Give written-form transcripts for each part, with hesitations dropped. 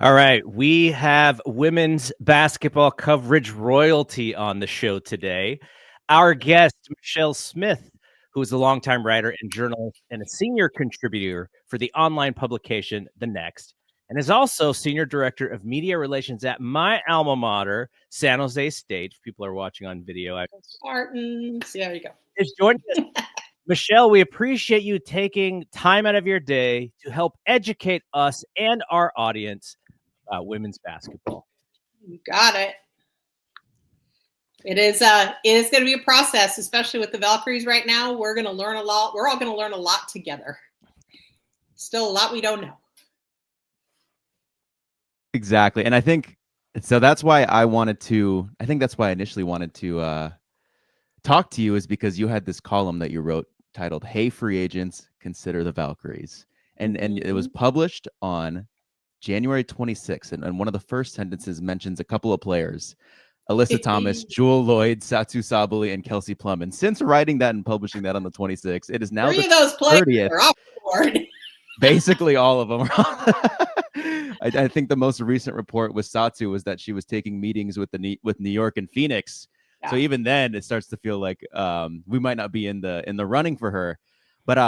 All right, we have women's basketball coverage royalty on the show today. Our guest, Michelle Smith, who is a longtime writer and journalist and a senior contributor for the online publication The Next, and is also senior director of media relations at my alma mater, San Jose State. If people are watching on video, Spartans. Yeah, there you go. Is joining us. Michelle, we appreciate you taking time out of your day to help educate us and our audience about women's basketball. You got it. It is going to be a process, especially with the Valkyries right now. We're going to learn a lot. We're all going to learn a lot together. Still a lot we don't know. Exactly. And I think so that's why I initially wanted to talk to you, is because you had this column that you wrote titled "Hey Free Agents, Consider the Valkyries." And it was published on January 26th. And one of the first sentences mentions a couple of players: Alyssa Thomas, Jewel Lloyd, Satu Sabali, and Kelsey Plum. And since writing that and publishing that on the 26th, it is now Three of those players 30th. Are off the board. Basically, all of them. I think the most recent report with Satu was that she was taking meetings with New York and Phoenix. Yeah. So even then, it starts to feel like we might not be in the running for her. But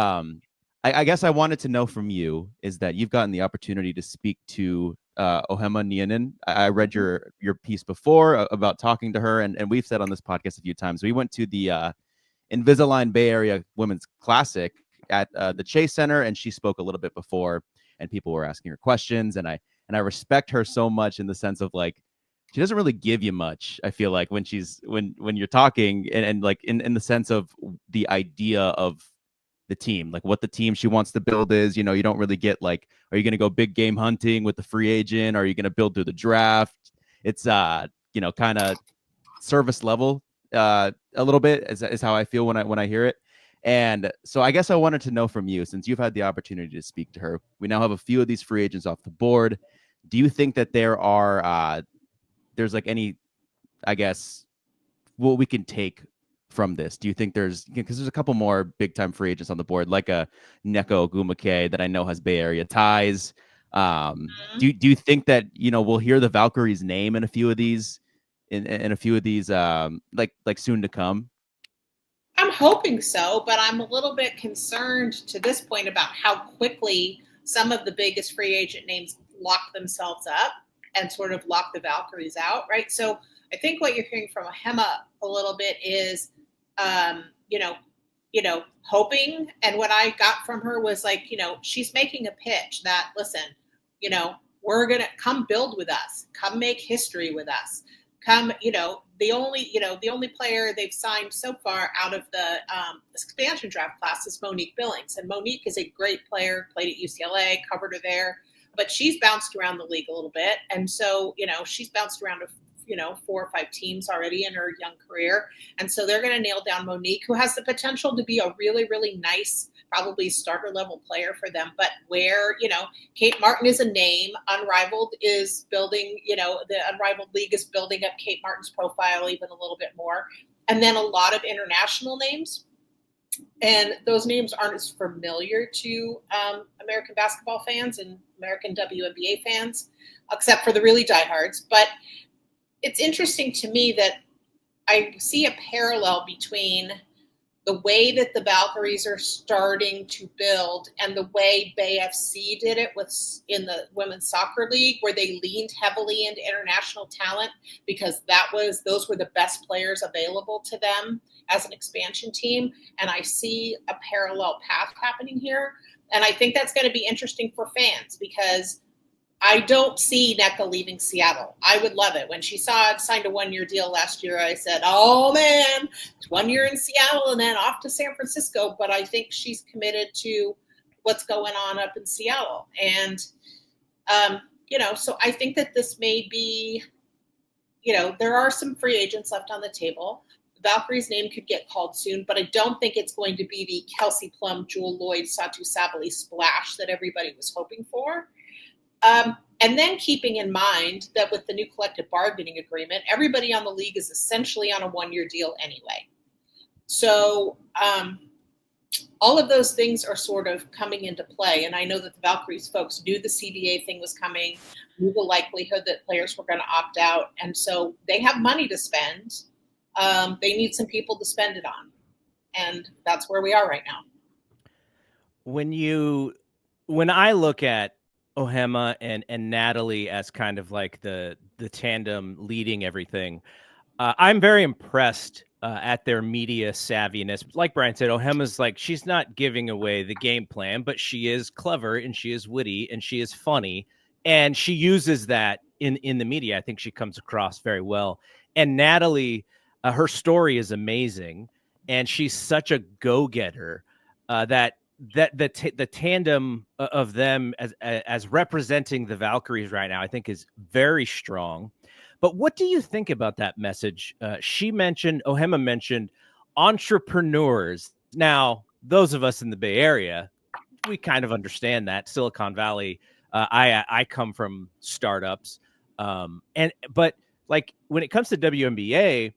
I guess I wanted to know from you is that you've gotten the opportunity to speak to Ohema Nianen. I read your piece before about talking to her, and we've said on this podcast a few times. We went to the Invisalign Bay Area Women's Classic at the Chase Center, and she spoke a little bit before, and people were asking her questions, and I respect her so much in the sense of, like, she doesn't really give you much, I feel like, when you're talking, and like in the sense of the idea of the team, like what the team she wants to build is. You don't really get, like, are you going to go big game hunting with the free agent? Are you going to build through the draft? It's kind of service level a little bit is how I feel when I hear it. And so I guess I wanted to know from you, since you've had the opportunity to speak to her, we now have a few of these free agents off the board. Do you think that there's like any, I guess, what we can take from this? Do you think because there's a couple more big time free agents on the board, like a Neko Ogumake that I know has Bay Area ties. Do you think that, we'll hear the Valkyries name in a few of these, in a few of these, like soon to come? I'm hoping so, but I'm a little bit concerned to this point about how quickly some of the biggest free agent names lock themselves up and sort of lock the Valkyries out, right? So I think what you're hearing from Ohema a little bit is, hoping. And what I got from her was, like, she's making a pitch that, listen, we're going to come build with us, come make history with us. Come, the only player they've signed so far out of the expansion draft class is Monique Billings. And Monique is a great player, played at UCLA, covered her there, but she's bounced around the league a little bit. And so, she's bounced around to 4 or 5 teams already in her young career. And so they're going to nail down Monique, who has the potential to be a really, really nice, probably starter level player for them. But where, Kate Martin is a name. Unrivaled is building, the Unrivaled League is building up Kate Martin's profile even a little bit more. And then a lot of international names. And those names aren't as familiar to American basketball fans and American WNBA fans, except for the really diehards. But it's interesting to me that I see a parallel between the way that the Valkyries are starting to build and the way Bay FC did it in the Women's Soccer League, where they leaned heavily into international talent because those were the best players available to them as an expansion team. And I see a parallel path happening here. And I think that's going to be interesting for fans, because I don't see Nneka leaving Seattle. I would love it. When she signed a 1-year deal last year, I said, oh man, it's 1 year in Seattle and then off to San Francisco. But I think she's committed to what's going on up in Seattle. And, so I think that this may be, there are some free agents left on the table. Valkyrie's name could get called soon, but I don't think it's going to be the Kelsey Plum, Jewel Lloyd, Satu Sabali splash that everybody was hoping for. And then keeping in mind that with the new collective bargaining agreement, everybody on the league is essentially on a 1-year deal anyway. So all of those things are sort of coming into play. And I know that the Valkyries folks knew the CBA thing was coming, knew the likelihood that players were going to opt out. And so they have money to spend. They need some people to spend it on. And that's where we are right now. When I look at Ohema and Natalie as kind of like the tandem leading everything, I'm very impressed at their media savviness. Like Brian said, Ohema's like, she's not giving away the game plan, but she is clever and she is witty and she is funny. And she uses that in the media. I think she comes across very well. And Natalie, her story is amazing. And she's such a go-getter that the tandem of them as representing the Valkyries right now, I think is very strong. But what do you think about that message? Ohema mentioned entrepreneurs. Now, those of us in the Bay Area, we kind of understand that. Silicon Valley, I come from startups. But like when it comes to WNBA,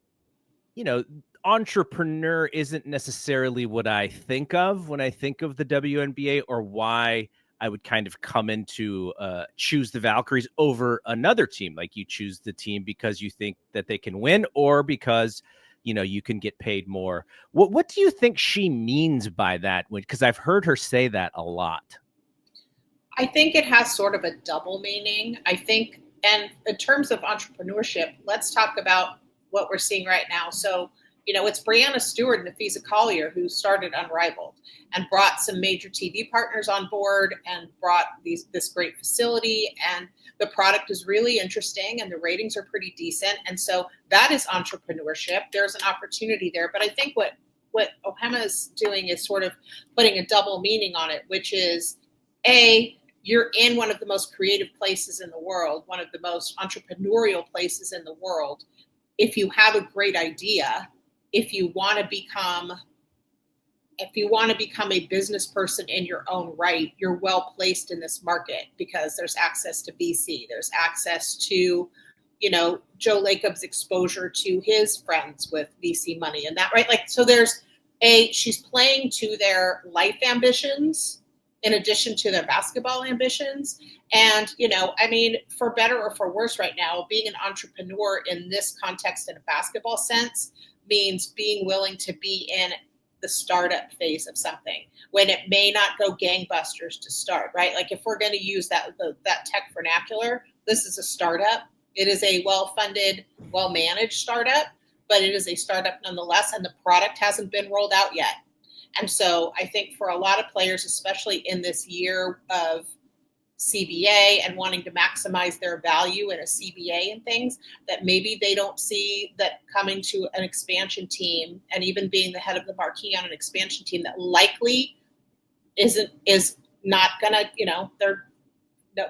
entrepreneur isn't necessarily what I think of when I think of the WNBA, or why I would kind of come into choose the Valkyries over another team. Like you choose the team because you think that they can win, or because you can get paid more. What do you think she means by that? Because I've heard her say that a lot. I think it has sort of a double meaning. I think, and in terms of entrepreneurship, let's talk about what we're seeing right now. So it's Brianna Stewart and Nafisa Collier who started Unrivaled and brought some major TV partners on board and brought this great facility. And the product is really interesting and the ratings are pretty decent. And so that is entrepreneurship. There's an opportunity there. But I think what Ohema is doing is sort of putting a double meaning on it, which is, A, you're in one of the most creative places in the world, one of the most entrepreneurial places in the world. If you have a great idea, if you want to become a business person in your own right, you're well placed in this market because there's access to VC, there's access to, Joe Lacob's exposure to his friends with VC money and that, right? Like, so she's playing to their life ambitions in addition to their basketball ambitions. And, for better or for worse right now, being an entrepreneur in this context in a basketball sense means being willing to be in the startup phase of something when it may not go gangbusters to start, right? Like if we're going to use that tech vernacular, this is a startup. It is a well-funded, well-managed startup, but it is a startup nonetheless, and the product hasn't been rolled out yet. And so I think for a lot of players, especially in this year of CBA and wanting to maximize their value in a CBA and things, that maybe they don't see that coming to an expansion team and even being the head of the marquee on an expansion team that likely is not gonna,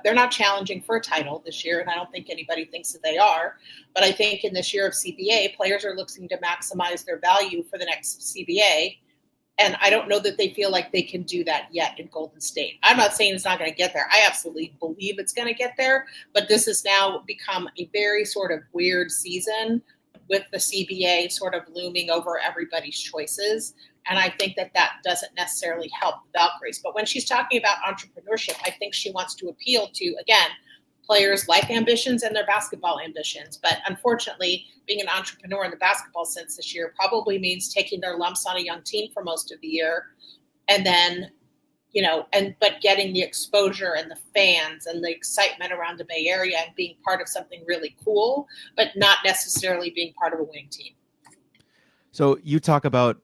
they're not challenging for a title this year, and I don't think anybody thinks that they are. But I think in this year of CBA, players are looking to maximize their value for the next CBA. And I don't know that they feel like they can do that yet in Golden State. I'm not saying it's not going to get there. I absolutely believe it's going to get there. But this has now become a very sort of weird season with the CBA sort of looming over everybody's choices. And I think that doesn't necessarily help the Valkyries. But when she's talking about entrepreneurship, I think she wants to appeal to, again, players' life ambitions and their basketball ambitions. But unfortunately, being an entrepreneur in the basketball sense this year probably means taking their lumps on a young team for most of the year. And then, but getting the exposure and the fans and the excitement around the Bay Area and being part of something really cool, but not necessarily being part of a winning team. So you talk about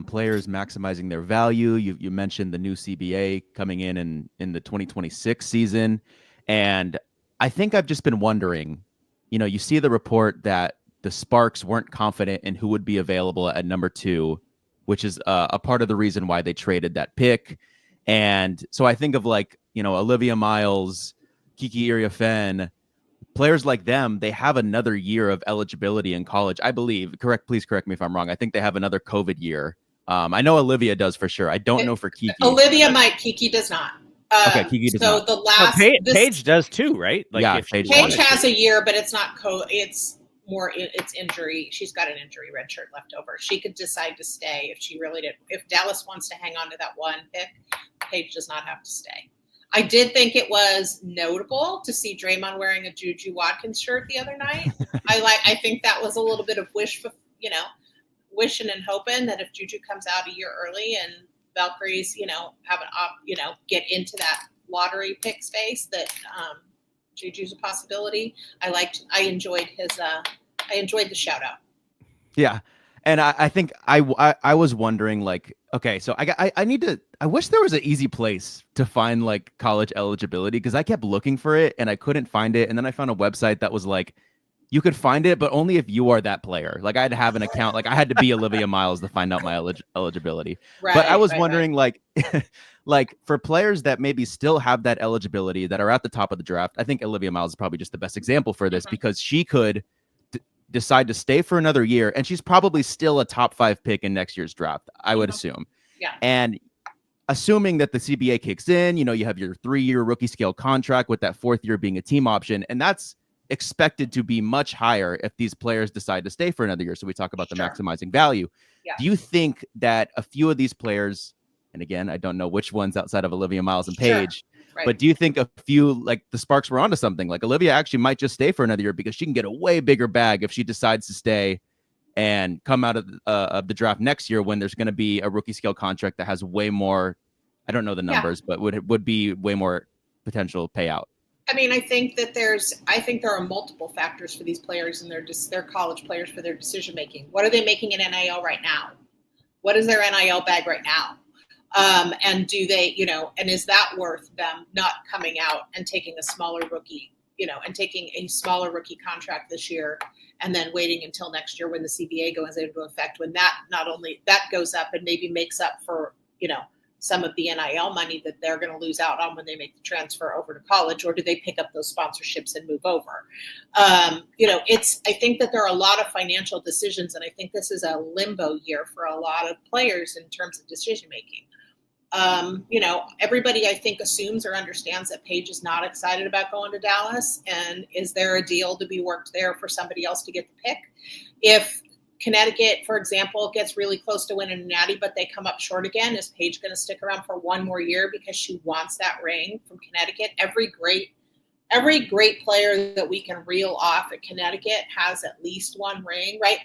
players maximizing their value. You mentioned the new CBA coming in the 2026 season. And I think I've just been wondering, you see the report that the Sparks weren't confident in who would be available at number 2, which is a part of the reason why they traded that pick. And so I think of Olivia Miles, Kiki Iriafen, players like them, they have another year of eligibility in college, I believe. Please correct me if I'm wrong. I think they have another COVID year. I know Olivia does for sure. I don't know for Kiki. Olivia might, Kiki does not. Okay, Kiki does not. Paige does too, right? Paige has a year, but it's not it's it's injury. She's got an injury red shirt left over. She could decide to stay if she really did. If Dallas wants to hang on to that one pick, Paige does not have to stay. I did think it was notable to see Draymond wearing a Juju Watkins shirt the other night. I think that was a little bit of wishing and hoping that if Juju comes out a year early and Valkyries, have get into that lottery pick space, that Juju's a possibility. I enjoyed the shout out. Yeah. And I think I was wondering, like, okay, so I wish there was an easy place to find like college eligibility, because I kept looking for it and I couldn't find it. And then I found a website that was like, you could find it, but only if you are that player. Like, I had to have an account. Like, I had to be Olivia Miles to find out my eligibility. Right, but I was wondering, like, like for players that maybe still have that eligibility, that are at the top of the draft, I think Olivia Miles is probably just the best example for this, because she could decide to stay for another year, and she's probably still a top 5 pick in next year's draft, I would assume. Yeah. And assuming that the CBA kicks in, you have your 3-year rookie scale contract with that 4th year being a team option, and that's expected to be much higher if these players decide to stay for another year. So we talk about the maximizing value. Yeah. Do you think that a few of these players, and again, I don't know which ones outside of Olivia Miles and Paige, Right. but do you think a few, like the Sparks, were onto something? Like Olivia actually might just stay for another year because she can get a way bigger bag if she decides to stay and come out of the draft next year, when there's going to be a rookie scale contract that has way more, I don't know the numbers, but would be way more potential payout. I mean, I think there are multiple factors for these players and their college players for their decision making. What are they making in NIL right now? What is their NIL bag right now? And do they, and is that worth them not coming out and taking a smaller rookie, and taking a smaller rookie contract this year, and then waiting until next year when the CBA goes into effect, when that not only that goes up and maybe makes up for, some of the NIL money that they're going to lose out on when they make the transfer over to college, or do they pick up those sponsorships and move over? I think that there are a lot of financial decisions, and I think this is a limbo year for a lot of players in terms of decision making. Everybody I think assumes or understands that Paige is not excited about going to Dallas, and is there a deal to be worked there for somebody else to get the pick? If Connecticut, for example, gets really close to winning a natty, but they come up short again, is Paige going to stick around for one more year because she wants that ring from Connecticut? Every great player that we can reel off at Connecticut has at least one ring, right?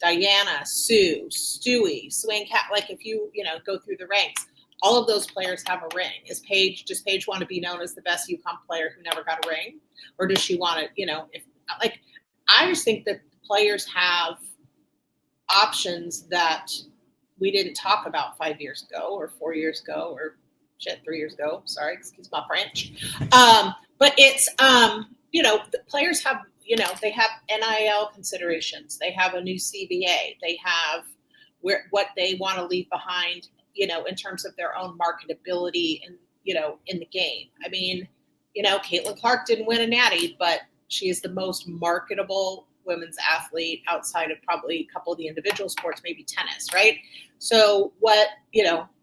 Diana, Sue, Stewie, Swain Cat, like if you, go through the ranks, all of those players have a ring. Does Paige want to be known as the best UConn player who never got a ring? Or does she want to, I just think that players have options that we didn't talk about 5 years ago or 4 years ago or 3 years ago. Sorry, excuse my French. But it's, the players have, they have NIL considerations. They have a new CBA. They have what they want to leave behind, in terms of their own marketability and, in the game. I mean, Caitlin Clark didn't win a natty, but she is the most marketable women's athlete outside of probably a couple of the individual sports, maybe tennis, right? So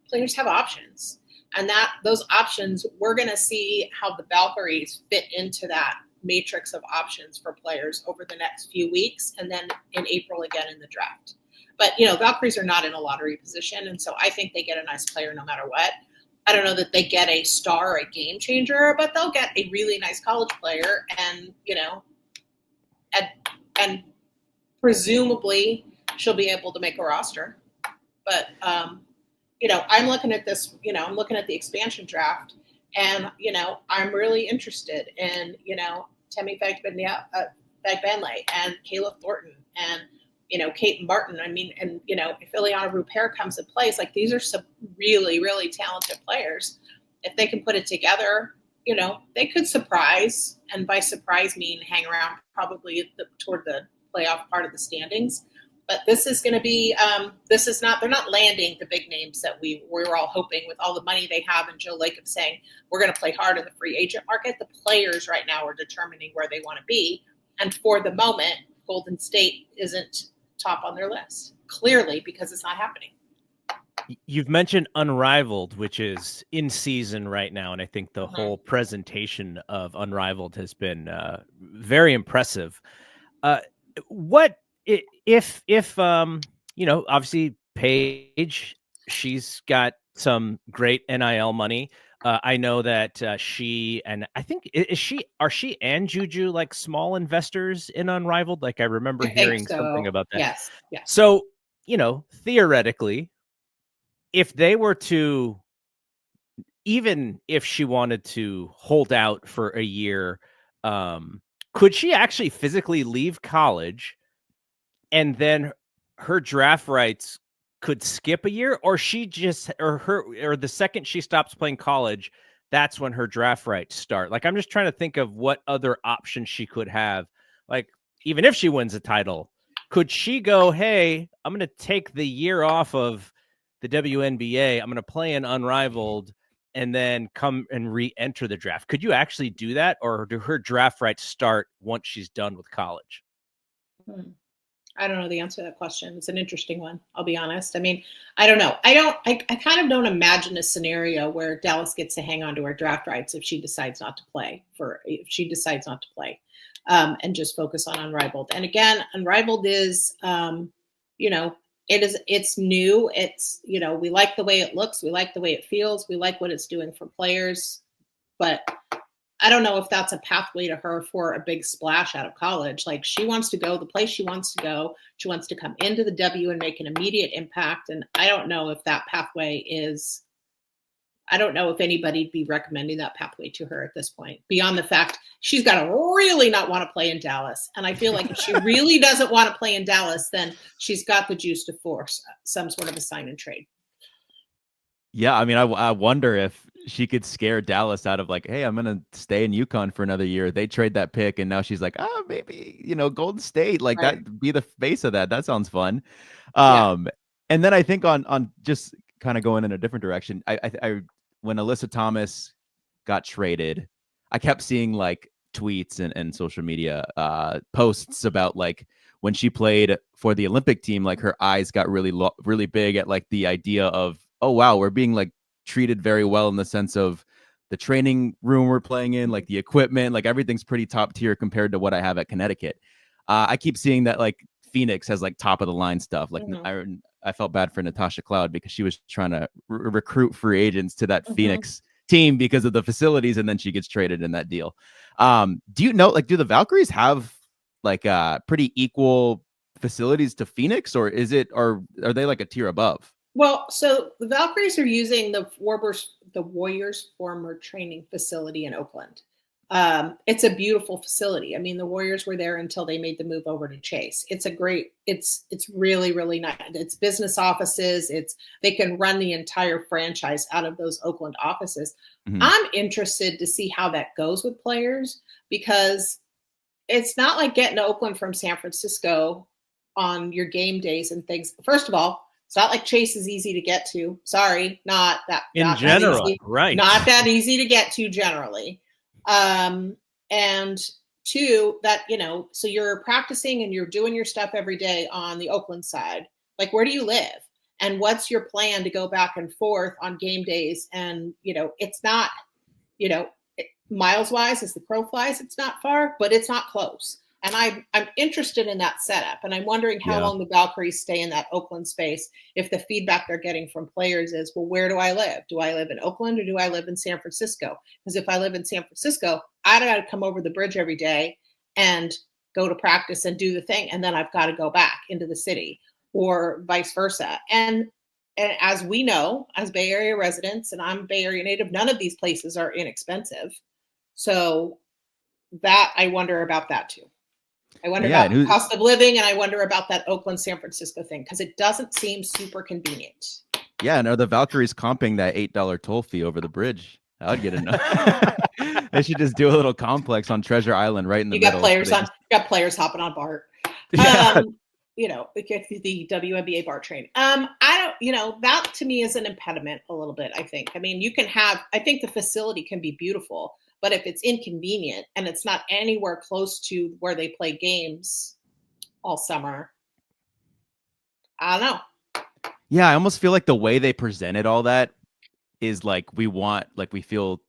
players have options, and those options, we're going to see how the Valkyries fit into that matrix of options for players over the next few weeks, and then in April again in the draft. But, Valkyries are not in a lottery position, and so I think they get a nice player no matter what. I don't know that they get a star or a game changer, but they'll get a really nice college player, and, and presumably she'll be able to make a roster. But, I'm looking at this, I'm looking at the expansion draft, and, I'm really interested in, Temi Fagbenle and Kayla Thornton and, Kate Martin. I mean, and, if Ileana Rupert comes in place, like these are some really, really talented players. If they can put it together, they could surprise, and by surprise mean hang around probably toward the playoff part of the standings. But this is going to be, they're not landing the big names that we were all hoping with all the money they have, and Joe Lacob saying, we're going to play hard in the free agent market. The players right now are determining where they want to be. And for the moment, Golden State isn't top on their list, clearly, because it's not happening. You've mentioned Unrivaled, which is in season right now, and I think the whole presentation of Unrivaled has been very impressive. What if obviously Paige, she's got some great NIL money. I know that she and I think are she and Juju like small investors in Unrivaled? Like I remember I think hearing something so. about that. Yes. So, theoretically, if they were to, even if she wanted to hold out for a year, could she actually physically leave college and then her draft rights could skip a year, or the second she stops playing college, that's when her draft rights start? Like, I'm just trying to think of what other options she could have. Like, even if she wins a title, could she go, hey, I'm going to take the year off of the WNBA, I'm going to play in Unrivaled, and then come and re-enter the draft? Could you actually do that, or do her draft rights start once she's done with college? I don't know the answer to that question. It's an interesting one. I'll be honest. I mean, I don't know. I kind of don't imagine a scenario where Dallas gets to hang on to her draft rights if she decides not to play and just focus on Unrivaled. And again, Unrivaled is, it's new. It's, we like the way it looks. We like the way it feels. We like what it's doing for players, but I don't know if that's a pathway to her for a big splash out of college. Like, she wants to go the place she wants to go. She wants to come into the W and make an immediate impact. And I don't know if that pathway is, I don't know if anybody'd be recommending that pathway to her at this point, beyond the fact she's got to really not want to play in Dallas. And I feel like if she really doesn't want to play in Dallas, then she's got the juice to force some sort of a sign and trade. Yeah, I mean, I wonder if she could scare Dallas out of like, hey, I'm gonna stay in UConn for another year. They trade that pick, and now she's like, maybe Golden State, like Right. that, be the face of that. That sounds fun. Yeah. And then I think on just kind of going in a different direction, I when Alyssa Thomas got traded, I kept seeing like tweets and social media posts about like when she played for the Olympic team, like her eyes got really big at like the idea of, oh wow, we're being like treated very well in the sense of the training room we're playing in, like the equipment, like everything's pretty top tier compared to what I have at Connecticut. I keep seeing that like Phoenix has like top of the line stuff. Like I felt bad for Natasha Cloud because she was trying to recruit free agents to that Phoenix team because of the facilities, and then she gets traded in that deal. Do you know, like, do the Valkyries have like pretty equal facilities to Phoenix, or are they like a tier above? Well, so the Valkyries are using the Warriors' former training facility in Oakland. It's a beautiful facility. I mean, the Warriors were there until they made the move over to Chase. It's really, really nice. It's business offices. They can run the entire franchise out of those Oakland offices. I'm interested to see how that goes with players, because it's not like getting to Oakland from San Francisco on your game days and things. First of all, it's not like Chase is easy to get to. Sorry, not that easy. Right? Not that easy to get to generally. And two, that so you're practicing and you're doing your stuff every day on the Oakland side. Like, where do you live? And what's your plan to go back and forth on game days? And it's not, miles wise as the crow flies, it's not far, but it's not close. And I'm interested in that setup. And I'm wondering how long the Valkyries stay in that Oakland space if the feedback they're getting from players is, well, where do I live? Do I live in Oakland or do I live in San Francisco? Because if I live in San Francisco, I got to come over the bridge every day and go to practice and do the thing. And then I've got to go back into the city, or vice versa. And as we know, as Bay Area residents, and I'm Bay Area native, none of these places are inexpensive. So that, I wonder about that too. I wonder about the cost of living, and I wonder about that Oakland, San Francisco thing, because it doesn't seem super convenient. Yeah, and are the Valkyries comping that $8 toll fee over the bridge? I would get enough. They should just do a little complex on Treasure Island right in the middle. You got players hopping on BART. Yeah. The WNBA BART train. I don't, that to me is an impediment a little bit, I think. I mean, I think the facility can be beautiful, but if it's inconvenient and it's not anywhere close to where they play games all summer, I don't know. Yeah, I almost feel like the way they presented all that is like we feel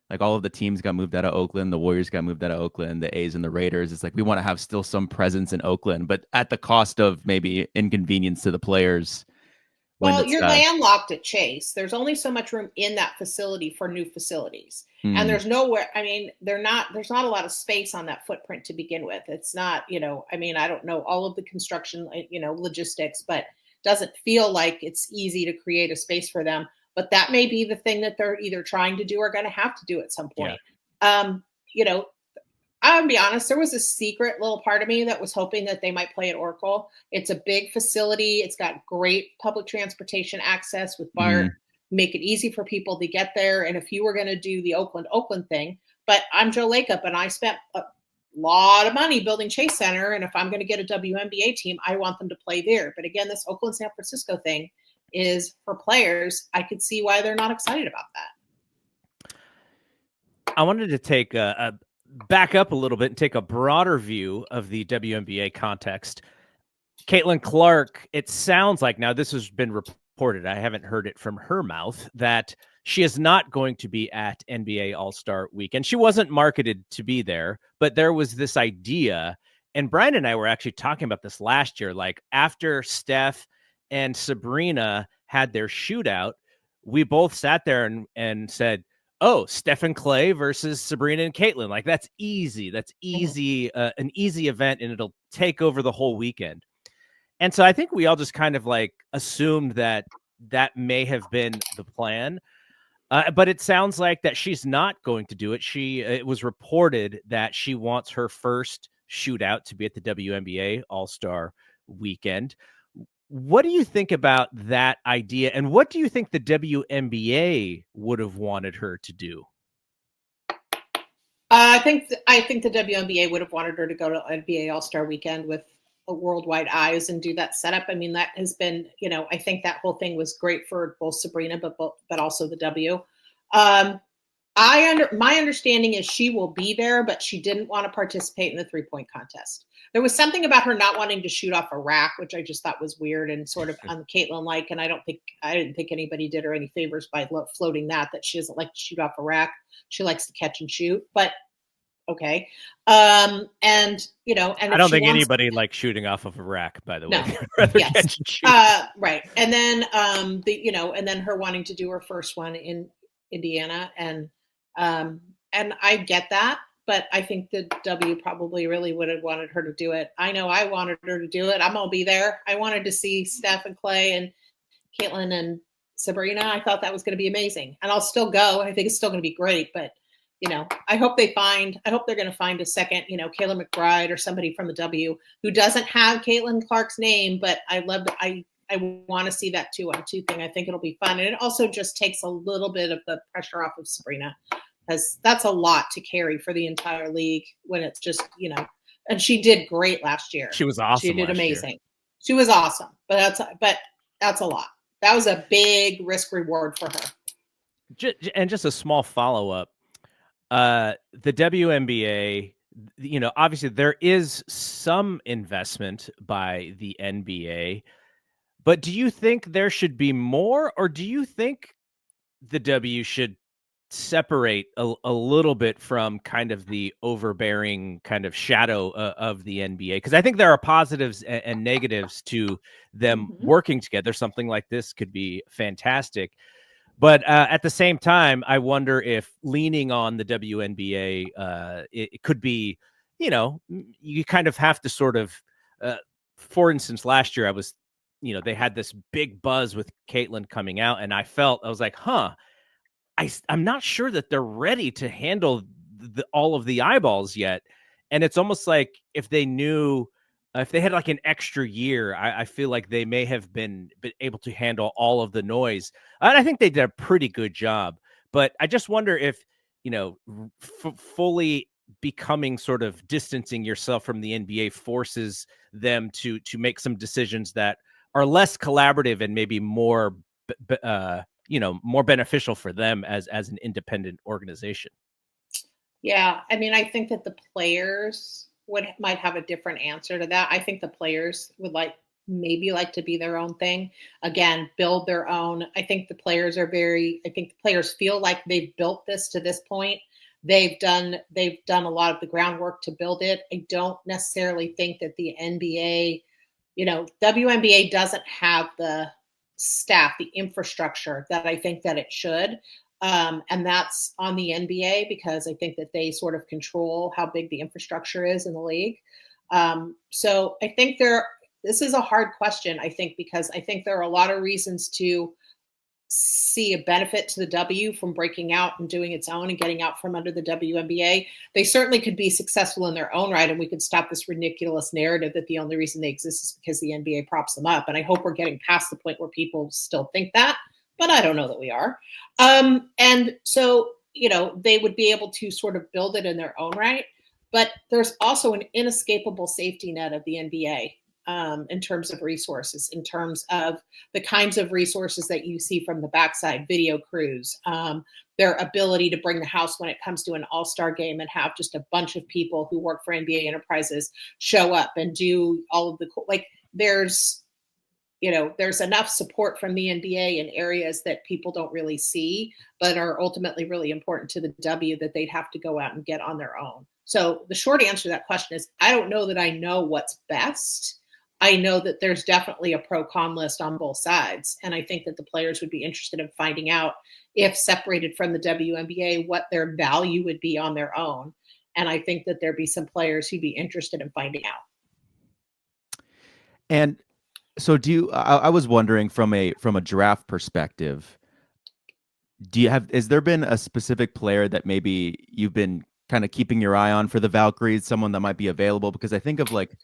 like all of the teams got moved out of Oakland, the Warriors got moved out of Oakland, the A's and the Raiders. It's like we want to have still some presence in Oakland, but at the cost of maybe inconvenience to the players. When Well, it's you're landlocked at Chase. There's only so much room in that facility for new facilities. And there's nowhere, I mean, there's not a lot of space on that footprint to begin with. It's not, I mean, I don't know all of the construction, logistics, but doesn't feel like it's easy to create a space for them. But that may be the thing that they're either trying to do or going to have to do at some point. Yeah. I'll be honest, there was a secret little part of me that was hoping that they might play at Oracle. It's a big facility. It's got great public transportation access with BART, make it easy for people to get there. And if you were going to do the Oakland thing, but I'm Joe Lacob and I spent a lot of money building Chase Center. And if I'm going to get a WNBA team, I want them to play there. But again, this Oakland San Francisco thing is for players. I could see why they're not excited about that. I wanted to take a back up a little bit and take a broader view of the WNBA context. Caitlin Clark, it sounds like, now this has been reported, I haven't heard it from her mouth, that she is not going to be at NBA All-Star Weekend. She wasn't marketed to be there, but there was this idea, and Brian and I were actually talking about this last year, like after Steph and Sabrina had their shootout, we both sat there and said, oh, Stephen Clay versus Sabrina and Caitlin. Like, that's easy. That's easy, an easy event, and it'll take over the whole weekend. And so I think we all just kind of like assumed that that may have been the plan. But it sounds like that she's not going to do it. It was reported that she wants her first shootout to be at the WNBA All-Star Weekend. What do you think about that idea? And what do you think the WNBA would have wanted her to do? I think the WNBA would have wanted her to go to NBA All-Star Weekend with a worldwide eyes and do that setup. I mean, that has been, I think that whole thing was great for both Sabrina, but also the W. My understanding is she will be there, but she didn't want to participate in the 3-point contest. There was something about her not wanting to shoot off a rack, which I just thought was weird and sort of Caitlin-like. And I didn't think anybody did her any favors by floating that she doesn't like to shoot off a rack. She likes to catch and shoot, but okay. And I don't think anybody likes shooting off of a rack, by the way. No. Yes. Catch and shoot. Right. And then, and then her wanting to do her first one in Indiana. And I get that. But I think the W probably really would have wanted her to do it. I know I wanted her to do it. I'm going to be there. I wanted to see Steph and Clay and Caitlin and Sabrina. I thought that was going to be amazing. And I'll still go. I think it's still going to be great. But, I hope they're going to find a second, Kayla McBride or somebody from the W who doesn't have Caitlin Clark's name. But I want to see that 2-on-2 thing. I think it'll be fun. And it also just takes a little bit of the pressure off of Sabrina. Because that's a lot to carry for the entire league when it's just, and she did great last year. She was awesome. She did amazing. She was awesome, but that's a lot. That was a big risk reward for her. And just a small follow-up. The WNBA, obviously there is some investment by the NBA, but do you think there should be more, or do you think the W should separate a little bit from kind of the overbearing kind of shadow of the NBA? Because I think there are positives and negatives to them working together. Something like this could be fantastic. But at the same time, I wonder if leaning on the WNBA, it could be, you kind of have to sort of, for instance, last year I was, they had this big buzz with Caitlin coming out, and I was like, I'm not sure that they're ready to handle all of the eyeballs yet. And it's almost like if they knew, if they had like an extra year, I feel like they may have been able to handle all of the noise. And I think they did a pretty good job. But I just wonder if, fully becoming sort of distancing yourself from the NBA forces them to make some decisions that are less collaborative and maybe more more beneficial for them as an independent organization. Yeah. I mean, I think that the players might have a different answer to that. I think the players would like maybe like to be their own thing. Again, build their own. I think the players feel like they've built this to this point. They've done a lot of the groundwork to build it. I don't necessarily think that the NBA, WNBA doesn't have the staff, the infrastructure that I think that it should. And that's on the NBA because I think that they sort of control how big the infrastructure is in the league. So I think this is a hard question, I think, because I think there are a lot of reasons to see a benefit to the W from breaking out and doing its own and getting out from under the WNBA. They certainly could be successful in their own right, and we could stop this ridiculous narrative that the only reason they exist is because the NBA props them up. And I hope we're getting past the point where people still think that, but I don't know that we are. And so, they would be able to sort of build it in their own right. But there's also an inescapable safety net of the NBA. In terms of resources, in terms of the kinds of resources that you see from the backside, video crews, their ability to bring the house when it comes to an all-star game and have just a bunch of people who work for NBA enterprises show up and do all of there's enough support from the NBA in areas that people don't really see, but are ultimately really important to the W that they'd have to go out and get on their own. So the short answer to that question is, I don't know that I know what's best. I know that there's definitely a pro-con list on both sides. And I think that the players would be interested in finding out, if separated from the WNBA, what their value would be on their own. And I think that there'd be some players who'd be interested in finding out. And so I was wondering from a draft perspective, has there been a specific player that maybe you've been kind of keeping your eye on for the Valkyries, someone that might be available? Because I think of like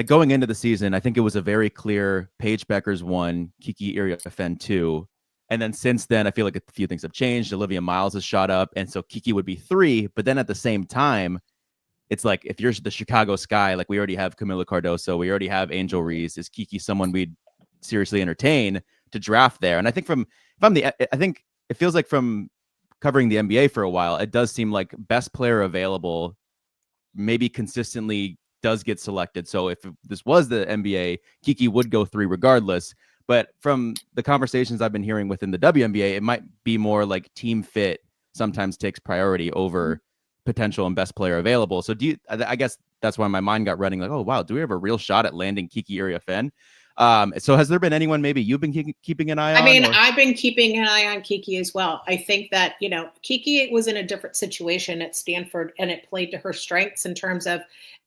going into the season, I think it was a very clear Paige Bueckers 1, Kiki Iriafen 2. And then since then, I feel like a few things have changed. Olivia Miles has shot up. And so Kiki would be 3. But then at the same time, it's like, if you're the Chicago Sky, like we already have Camila Cardoso, we already have Angel Reese. Is Kiki someone we'd seriously entertain to draft there? And I think I think it feels like from covering the NBA for a while, it does seem like best player available, maybe consistently does get selected. So if this was the NBA, Kiki would go 3 regardless. But from the conversations I've been hearing within the WNBA, it might be more like team fit sometimes takes priority over potential and best player available. So I guess that's why my mind got running like, oh, wow, do we have a real shot at landing Kiki Iriafen? So has there been anyone maybe you've been keeping an eye on? I mean, I've been keeping an eye on Kiki as well. I think that, Kiki was in a different situation at Stanford, and it played to her strengths in terms of,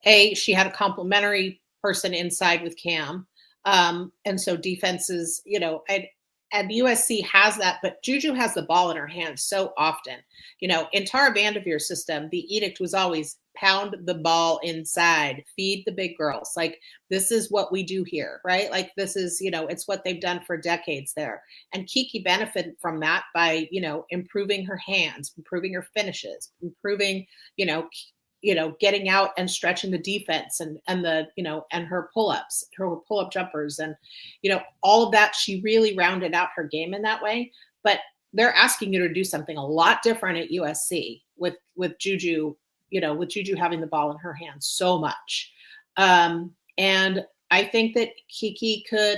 she had a complementary person inside with Cam. And so defenses, and USC has that, but Juju has the ball in her hands so often. In Tara Vanderveer's system, the edict was always pound the ball inside, feed the big girls. Like, this is what we do here, right? Like, this is, it's what they've done for decades there. And Kiki benefited from that by, improving her hands, improving her finishes, improving, getting out and stretching the defense and the, and her pull-ups, her pull-up jumpers and, all of that. She really rounded out her game in that way. But they're asking you to do something a lot different at USC with Juju, with Juju having the ball in her hands so much. And I think that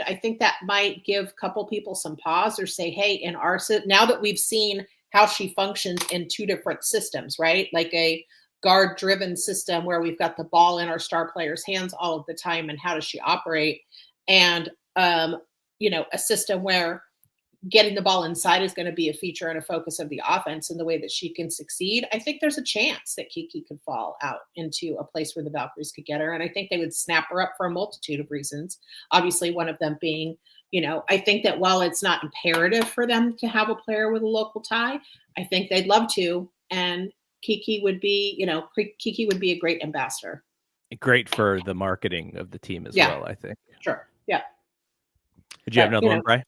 I think that might give a couple people some pause or say, hey, in our, now that we've seen how she functions in 2 different systems, right? Like a guard-driven system where we've got the ball in our star players' hands all of the time, and how does she operate? And, a system where getting the ball inside is going to be a feature and a focus of the offense in the way that she can succeed. I think there's a chance that Kiki could fall out into a place where the Valkyries could get her. And I think they would snap her up for a multitude of reasons. Obviously, one of them being, I think that while it's not imperative for them to have a player with a local tie, I think they'd love to. And Kiki would be a great ambassador. Great for the marketing of the team as well, I think. Sure. Yeah. Did you have another one, Bri?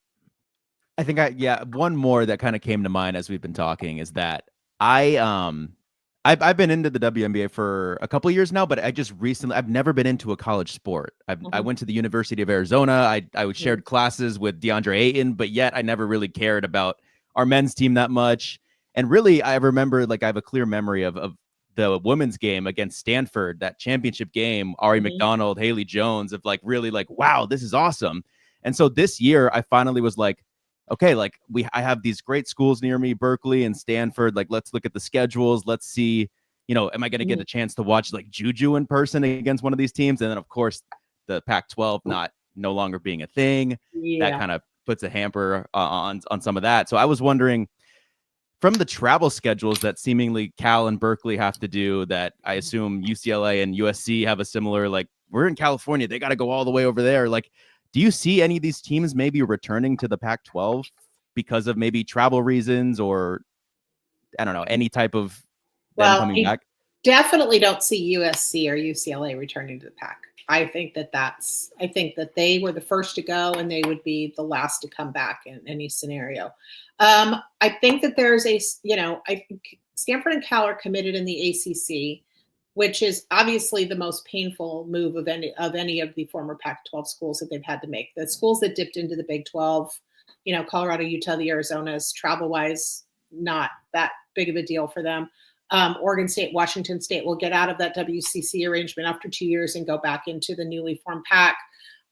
I think one more that kind of came to mind as we've been talking is that I've been into the WNBA for a couple of years now, but I've never been into a college sport. I went to the University of Arizona. I shared classes with DeAndre Ayton, but yet I never really cared about our men's team that much. And really, I remember, I have a clear memory of the women's game against Stanford, that championship game, Ari McDonald, Haley Jones, of like really like, wow, this is awesome. And so this year I finally was like, okay, like I have these great schools near me, Berkeley and Stanford. Like, let's look at the schedules. Let's see, you know, am I going to get a chance to watch like Juju in person against one of these teams? And then of course the Pac-12 no longer being a thing, that kind of puts a hamper on some of that. So I was wondering, from the travel schedules that seemingly Cal and Berkeley have to do, that I assume UCLA and USC have a similar, like, we're in California, they got to go all the way over there. Like, do you see any of these teams maybe returning to the Pac-12 because of maybe travel reasons, or I don't know, any type of them coming back? Definitely don't see USC or UCLA returning to the Pac. I think that they were the first to go and they would be the last to come back in any scenario. I think that there's I think Stanford and Cal are committed in the ACC, which is obviously the most painful move of any of the former Pac-12 schools that they've had to make. The schools that dipped into the Big 12, Colorado, Utah, the Arizonas, travel-wise, not that big of a deal for them. Oregon State, Washington State will get out of that WCC arrangement after 2 years and go back into the newly formed Pac.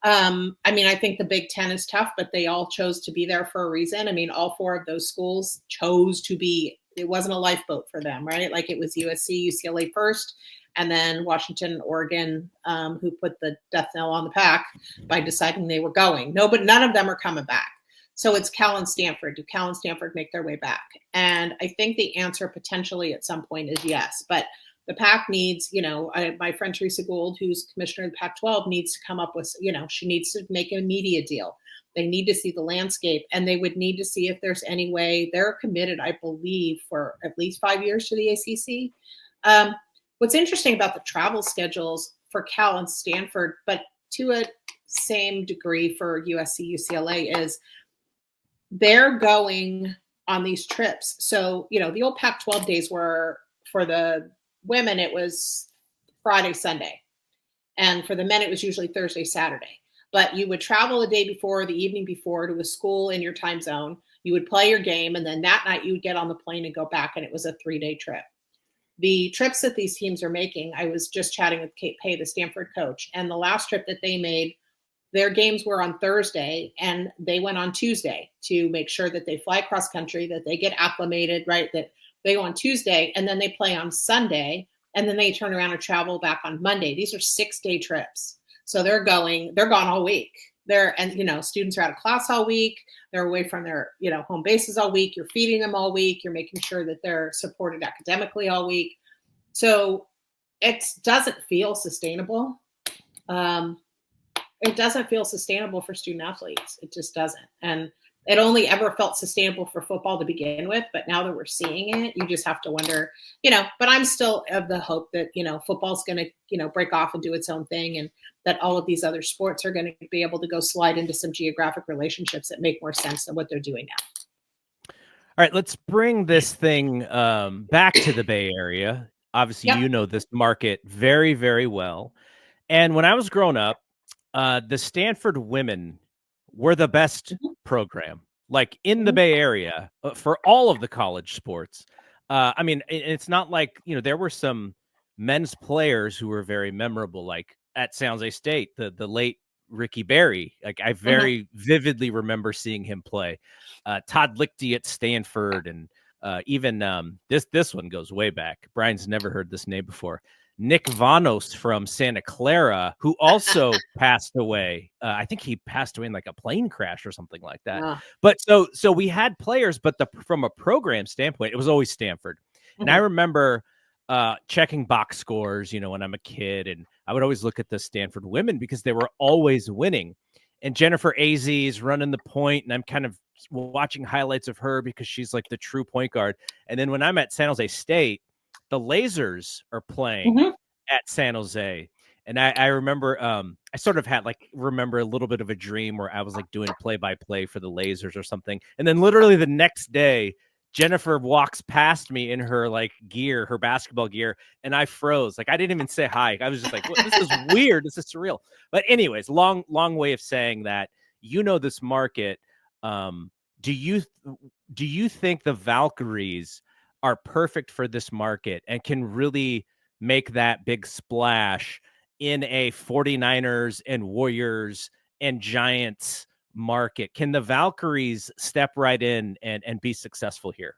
I think the Big Ten is tough, but they all chose to be there for a reason. I mean, all four of those schools chose to be. It wasn't a lifeboat for them, right? Like, it was USC, UCLA first, and then Washington and Oregon, who put the death knell on the Pac by deciding they were going. No, but none of them are coming back. So it's Cal and Stanford. Do Cal and Stanford make their way back? And I think the answer potentially at some point is yes. But the Pac needs, my friend Teresa Gould, who's commissioner of the Pac-12, needs to come up with, she needs to make a media deal. They need to see the landscape, and they would need to see if there's any way. They're committed, I believe, for at least 5 years to the ACC. What's interesting about the travel schedules for Cal and Stanford, but to a same degree for USC, UCLA, is they're going on these trips. So, the old Pac-12 days were, for the women, it was Friday, Sunday. And for the men, it was usually Thursday, Saturday. But you would travel the day before, the evening before, to a school in your time zone. You would play your game, and then that night you would get on the plane and go back, and it was a 3-day trip. The trips that these teams are making, I was just chatting with Kate Pay, the Stanford coach, and the last trip that they made, their games were on Thursday, and they went on Tuesday to make sure that they fly cross country, that they get acclimated, right? That they go on Tuesday, and then they play on Sunday, and then they turn around and travel back on Monday. These are 6-day trips. So they're gone all week. Students are out of class all week. They're away from their, home bases all week. You're feeding them all week. You're making sure that they're supported academically all week. So it doesn't feel sustainable. It doesn't feel sustainable for student athletes. It just doesn't. And it only ever felt sustainable for football to begin with. But now that we're seeing it, you just have to wonder, but I'm still of the hope that, football's going to, break off and do its own thing, and that all of these other sports are going to be able to go slide into some geographic relationships that make more sense than what they're doing now. All right, let's bring this thing back to the Bay Area. Obviously, you know this market very, very well. And when I was growing up, the Stanford women were the best program, like in the Bay Area, for all of the college sports. It's not like, there were some men's players who were very memorable, like at San Jose State, the late Ricky Berry. Like, I very vividly remember seeing him play. Todd Lichty at Stanford, and even this one goes way back. Brian's never heard this name before. Nick Vanos from Santa Clara, who also passed away. I think he passed away in like a plane crash or something like that. But so we had players, but from a program standpoint, it was always Stanford. And I remember checking box scores, when I'm a kid, and I would always look at the Stanford women because they were always winning. And Jennifer Azzi is running the point, and I'm kind of watching highlights of her because she's like the true point guard. And then when I'm at San Jose State, the Lasers are playing at San Jose. And I remember, I sort of had remember a little bit of a dream where I was like doing play-by-play for the Lasers or something. And then literally the next day, Jennifer walks past me in her gear, her basketball gear, and I froze. I didn't even say hi. I was just like, well, this is weird. This is surreal. But anyways, long way of saying that, this market. Do you think the Valkyries are perfect for this market and can really make that big splash in a 49ers and Warriors and Giants market? Can the Valkyries step right in and be successful here?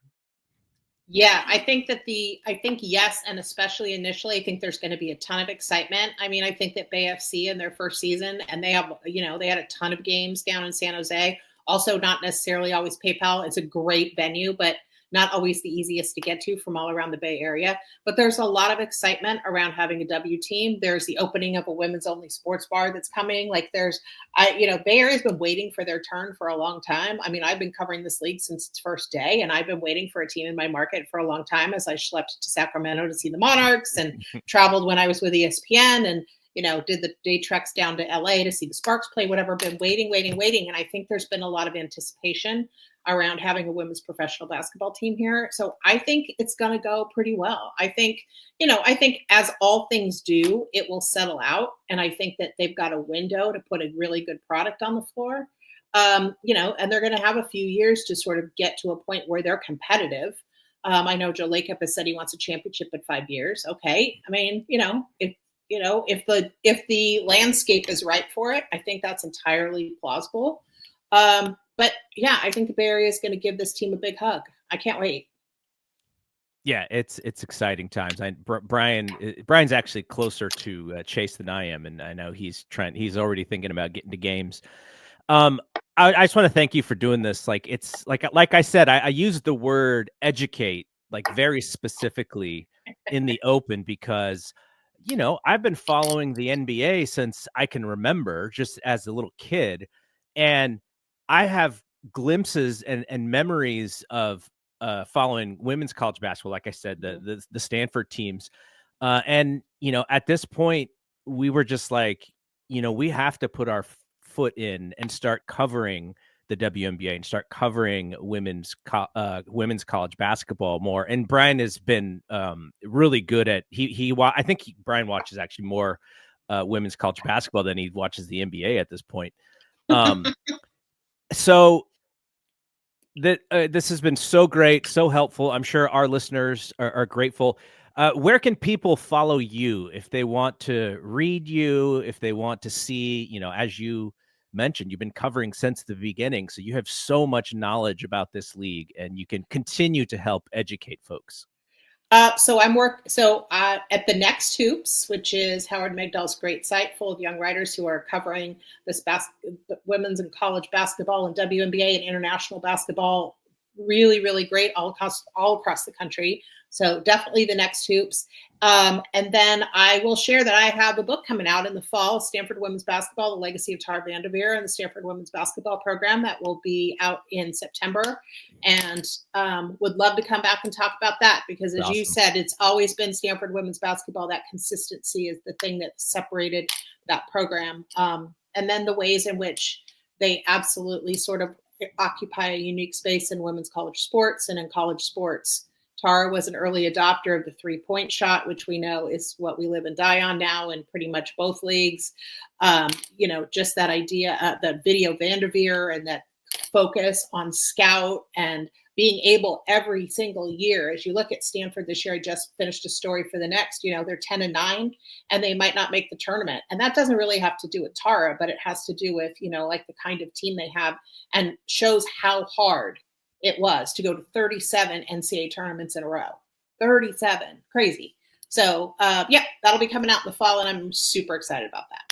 Yeah, I think yes, and especially initially, I think there's going to be a ton of excitement. I mean, I think that Bay FC in their first season, and they have, they had a ton of games down in San Jose. Also, not necessarily always PayPal. It's a great venue, but not always the easiest to get to from all around the Bay Area. But there's a lot of excitement around having a W team. There's the opening of a women's only sports bar that's coming. Like Bay Area's been waiting for their turn for a long time. I mean, I've been covering this league since its first day, and I've been waiting for a team in my market for a long time as I schlepped to Sacramento to see the Monarchs and traveled when I was with ESPN and did the day treks down to LA to see the Sparks play, whatever, been waiting. And I think there's been a lot of anticipation around having a women's professional basketball team here. So I think it's going to go pretty well. I think as all things do, it will settle out. And I think that they've got a window to put a really good product on the floor. And they're going to have a few years to sort of get to a point where they're competitive. I know Joe Lacob has said he wants a championship in 5 years. Okay. I mean, if the landscape is right for it, I think that's entirely plausible. But yeah, I think the Bay Area is going to give this team a big hug. I can't wait. Yeah, it's exciting times. Brian's actually closer to Chase than I am, and I know he's already thinking about getting to games. I just want to thank you for doing this. Like it's like I said, I used the word educate like very specifically in the open because I've been following the NBA since I can remember, just as a little kid, and I have glimpses and memories of following women's college basketball. Like I said, the Stanford teams, and at this point, we were just like, we have to put our foot in and start covering the WNBA and start covering women's college basketball more. And Brian has been really good at I think Brian watches actually more women's college basketball than he watches the NBA at this point. So that this has been so great, so helpful. I'm sure our listeners are grateful. Where can people follow you if they want to read you, if they want to see, as you mentioned, you've been covering since the beginning, so you have so much knowledge about this league and you can continue to help educate folks. So at the Next Hoops, which is Howard Megdal's great site full of young writers who are covering this women's and college basketball and WNBA and international basketball, really, really great all across the country. So definitely the Next Hoops. And then I will share that I have a book coming out in the fall, Stanford Women's Basketball, The Legacy of Tara Vanderveer and the Stanford Women's Basketball Program, that will be out in September. And would love to come back and talk about that because as you said, it's always been Stanford Women's Basketball. That consistency is the thing that separated that program. And then the ways in which they absolutely sort of occupy a unique space in women's college sports and in college sports. Tara was an early adopter of the three-point shot, which we know is what we live and die on now in pretty much both leagues. Just that idea, that video Vanderveer and that focus on scout and being able every single year. As you look at Stanford this year, I just finished a story for the Next, they're 10-9 and they might not make the tournament. And that doesn't really have to do with Tara, but it has to do with, like the kind of team they have and shows how hard it was to go to 37 NCAA tournaments in a row. 37, crazy. So that'll be coming out in the fall and I'm super excited about that.